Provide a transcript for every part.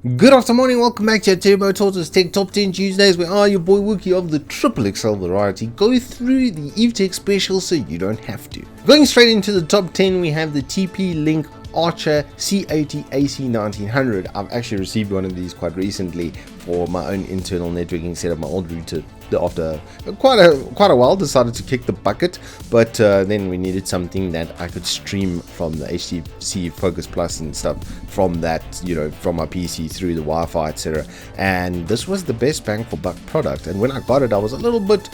Good afternoon, welcome back to your Turbo Tortoise Tech Top 10 Tuesdays, where I, your boy Wookie of the Triple XL variety, go through the Evetech special so you don't have to. Going straight into the top 10, we have the TPLink Archer C80 AC1900. I've actually received one of these quite recently for my own internal networking setup. My old router, after quite a while, decided to kick the bucket, but then we needed something that I could stream from the HTC Focus Plus and stuff from that, from my PC through the Wi-Fi, etc. And this was the best bang for buck product. And when I got it, I was a little bit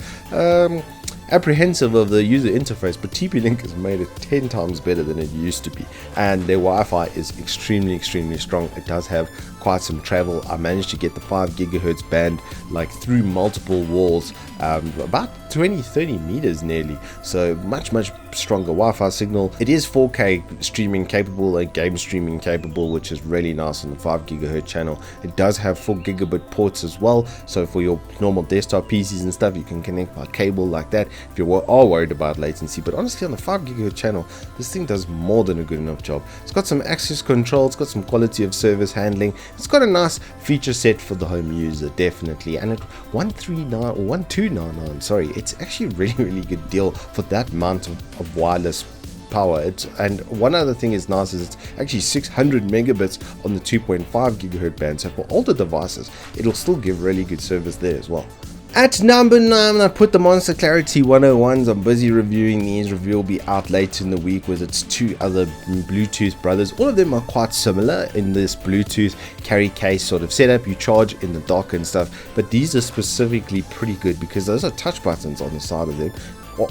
apprehensive of the user interface, but TP-Link has made it 10 times better than it used to be, and their Wi-Fi is extremely strong. It does have quite some travel. I managed to get the 5 gigahertz band like through multiple walls, about 20-30 meters nearly, so much stronger Wi-Fi signal. It is 4K streaming capable and game streaming capable, which is really nice on the 5 gigahertz channel. It does have 4 gigabit ports as well, so for your normal desktop PCs and stuff, you can connect by cable like that if you are worried about latency. But honestly, on the 5 gigahertz channel, this thing does more than a good enough job. It's got some access control, it's got some quality of service handling, it's got a nice feature set for the home user, definitely. And at 1299, sorry, it's actually a really good deal for that amount of wireless power. And one other thing is nice is it's actually 600 megabits on the 2.5 gigahertz band, so for older devices it'll still give really good service there as well. At number 9, I put the Monster Clarity 101s. I'm busy reviewing these. Review will be out later in the week with its 2 other Bluetooth brothers. All of them are quite similar in this Bluetooth carry case sort of setup. You charge in the dock and stuff, but these are specifically pretty good because those are touch buttons on the side of them.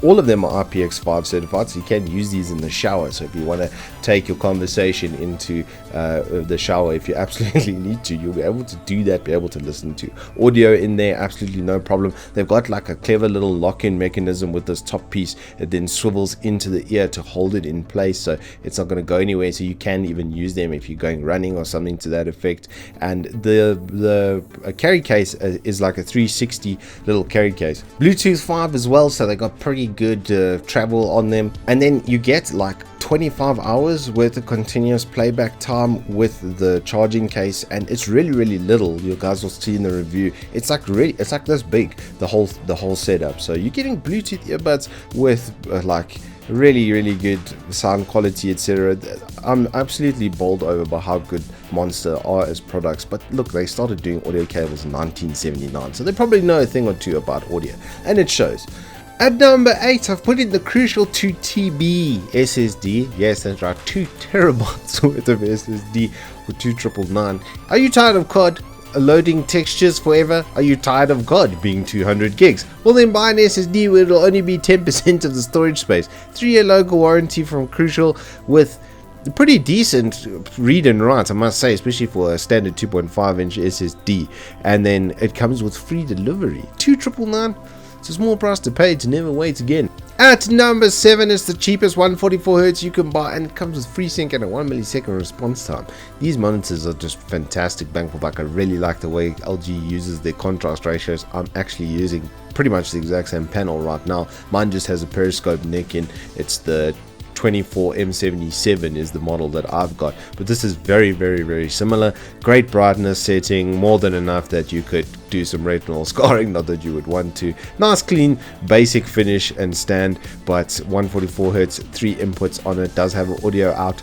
All of them are IPX5 certified, so you can use these in the shower. So if you want to take your conversation into the shower, if you absolutely need to, you'll be able to do that, be able to listen to audio in there, absolutely no problem. They've got like a clever little lock-in mechanism with this top piece. It then swivels into the ear to hold it in place, so it's not going to go anywhere, so you can even use them if you're going running or something to that effect. And the carry case is like a 360 little carry case. Bluetooth 5 as well, so they got pretty good travel on them, and then you get like 25 hours worth of continuous playback time with the charging case, and it's really little. You guys will see in the review, it's like this big, the whole setup. So you're getting Bluetooth earbuds with like really good sound quality, etc. I'm absolutely bowled over by how good Monster are as products. But look, they started doing audio cables in 1979, so they probably know a thing or two about audio, and it shows. At number 8, I've put in the crucial 2 TB SSD. Yes, that's right, 2 terabytes worth of SSD for 2999. Are you tired of COD loading textures forever? Are you tired of COD being 200 gigs? Well, then buy an SSD where it'll only be 10% of the storage space. 3-year local warranty from Crucial with pretty decent read and write, I must say, especially for a standard 2.5-inch SSD. And then it comes with free delivery. 2999. It's a small price to pay to never wait again. At number 7 is the cheapest 144Hz you can buy, and it comes with FreeSync and a 1 millisecond response time. These monitors are just fantastic bang for buck. I really like the way LG uses their contrast ratios. I'm actually using pretty much the exact same panel right now. Mine just has a periscope neck in. It's the 24M77 is the model that I've got, but this is very similar. Great brightness setting, more than enough that you could do some retinal scarring, not that you would want to. Nice clean basic finish and stand, but 144Hz, 3 inputs on it, does have audio out.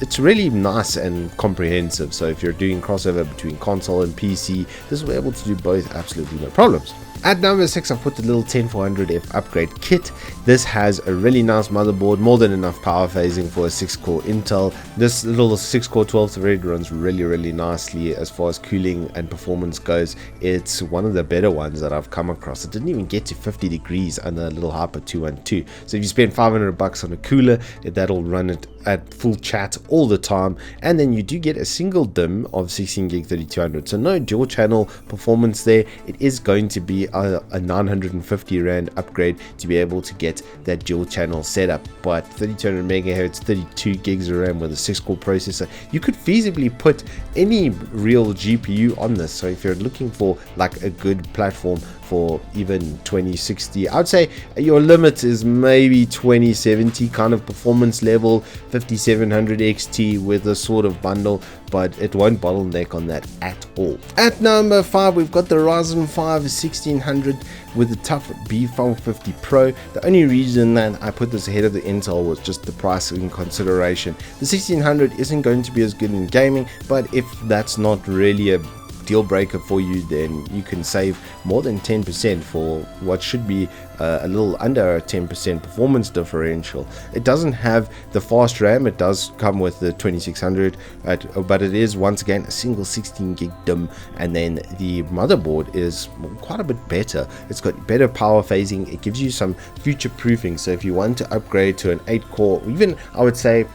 It's really nice and comprehensive, so if you're doing crossover between console and PC, this will be able to do both, absolutely no problems. At number 6, I've put the little 10400F upgrade kit. This has a really nice motherboard, more than enough power phasing for a 6-core Intel. This little 6-core 12 thread runs really nicely as far as cooling and performance goes. It's one of the better ones that I've come across. It didn't even get to 50 degrees under a little Hyper 212. So if you spend $500 on a cooler, that'll run it at full chat all the time. And then you do get a single DIMM of 16 gig 3200, so no dual channel performance there. It is going to be a 950 Rand upgrade to be able to get that dual channel setup. But 3200 megahertz, 32 gigs of RAM with a 6-core processor, you could feasibly put any real GPU on this. So if you're looking for like a good platform for even 2060, I'd say your limit is maybe 2070 kind of performance level, 5700 XT with a sort of bundle, but it won't bottleneck on that at all. At number 5, we've got the Ryzen 5 1600 with the tough B450 Pro. The only reason that I put this ahead of the Intel was just the pricing consideration. The 1600 isn't going to be as good in gaming, but if that's not really a deal breaker for you, then you can save more than 10% for what should be a little under a 10% performance differential. It doesn't have the fast RAM. It does come with the 2600, but it is once again a single 16 gig DIMM, and then the motherboard is quite a bit better. It's got better power phasing. It gives you some future proofing, so if you want to upgrade to an 8-core, even I would say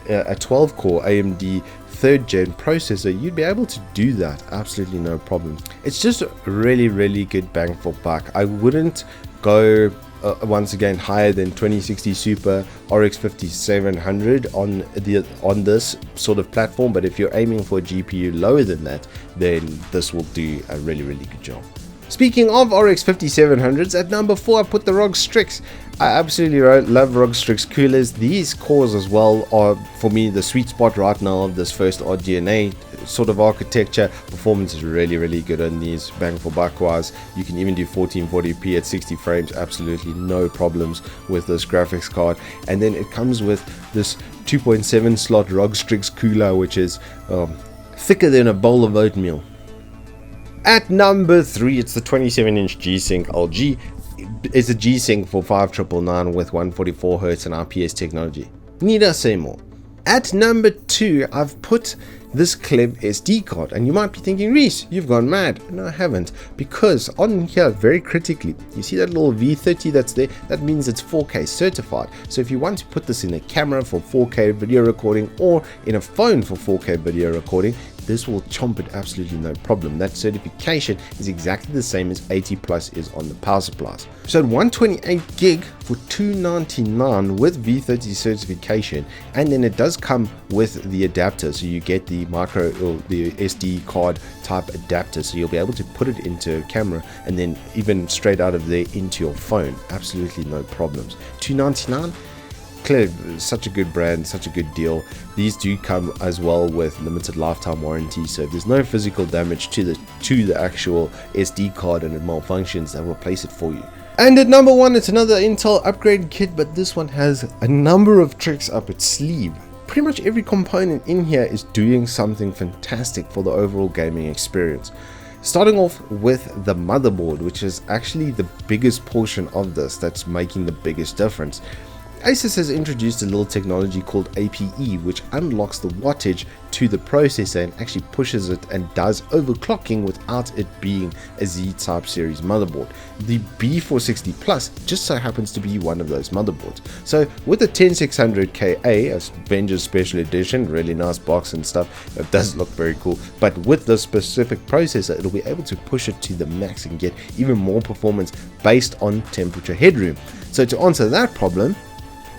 a 12-core AMD 3rd gen processor, you'd be able to do that absolutely no problem. It's just a really good bang for buck. I wouldn't go once again higher than 2060 Super RX 5700 on this sort of platform, but if you're aiming for a GPU lower than that, then this will do a really good job. Speaking of RX 5700s, at number 4 I put the ROG Strix. I absolutely love ROG Strix coolers. These cores as well are for me the sweet spot right now of this first RDNA sort of architecture. Performance is really good on these, bang for buck wise. You can even do 1440p at 60 frames, absolutely no problems with this graphics card. And then it comes with this 2.7 slot ROG Strix cooler, which is thicker than a bowl of oatmeal. At number 3, it's the 27-inch GSync LG. It's a G-Sync for 5999 with 144Hz and IPS technology. Need I say more? At number 2, I've put this Clem SD card, and you might be thinking, Reese, you've gone mad. No, I haven't, because on here, very critically, you see that little V30 that's there? That means it's 4K certified. So if you want to put this in a camera for 4K video recording or in a phone for 4K video recording, this will chomp it absolutely no problem. That certification is exactly the same as 80 Plus is on the power supplies. So at 128 gig for $299 with V30 certification, and then it does come with the adapter, so you get the micro or the SD card type adapter, so you'll be able to put it into a camera and then even straight out of there into your phone. Absolutely no problems. $299. Clear, such a good brand, such a good deal. These do come as well with limited lifetime warranty, so if there's no physical damage to the actual SD card and it malfunctions, they'll replace it for you. And at number 1, it's another Intel upgrade kit, but this one has a number of tricks up its sleeve. Pretty much every component in here is doing something fantastic for the overall gaming experience. Starting off with the motherboard, which is actually the biggest portion of this that's making the biggest difference. Asus has introduced a little technology called APE, which unlocks the wattage to the processor and actually pushes it and does overclocking without it being a Z-type series motherboard. The B460 Plus just so happens to be one of those motherboards. So with the 10600KA, as Avengers Special Edition, really nice box and stuff, it does look very cool, but with this specific processor, it'll be able to push it to the max and get even more performance based on temperature headroom. So to answer that problem,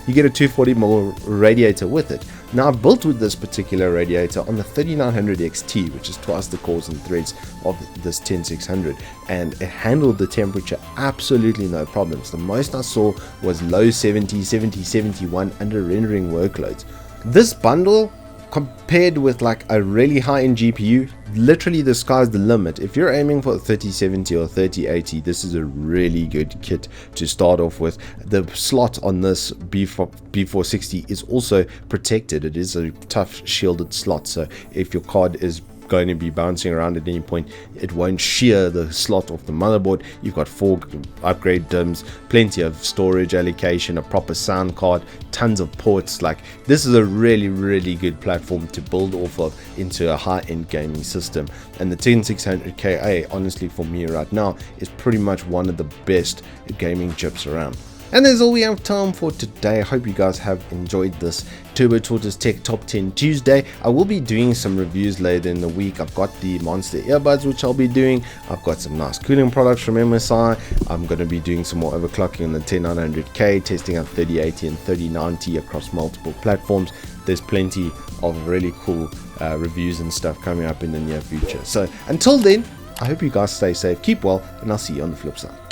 you get a 240mm radiator with it. Now I've built with this particular radiator on the 3900 XT, which is twice the cores and threads of this 10600, and it handled the temperature absolutely no problems. The most I saw was low 70, 71 under rendering workloads. This bundle, compared with like a really high-end GPU, literally the sky's the limit. If you're aiming for 3070 or 3080, this is a really good kit to start off with. The slot on this B460 is also protected. It is a tough shielded slot, so if your card is going to be bouncing around at any point, it won't shear the slot off the motherboard. You've got 4 upgrade DIMMs, plenty of storage allocation, a proper sound card, tons of ports. Like, this is a really good platform to build off of into a high-end gaming system. And the 10600KA, honestly, for me right now, is pretty much one of the best gaming chips around. And that's all we have time for today. I hope you guys have enjoyed this Turbo Tortoise Tech Top 10 Tuesday. I will be doing some reviews later in the week. I've got the Monster earbuds, which I'll be doing. I've got some nice cooling products from MSI. I'm going to be doing some more overclocking on the 10900K, testing out 3080 and 3090 across multiple platforms. There's plenty of really cool reviews and stuff coming up in the near future. So until then, I hope you guys stay safe, keep well, and I'll see you on the flip side.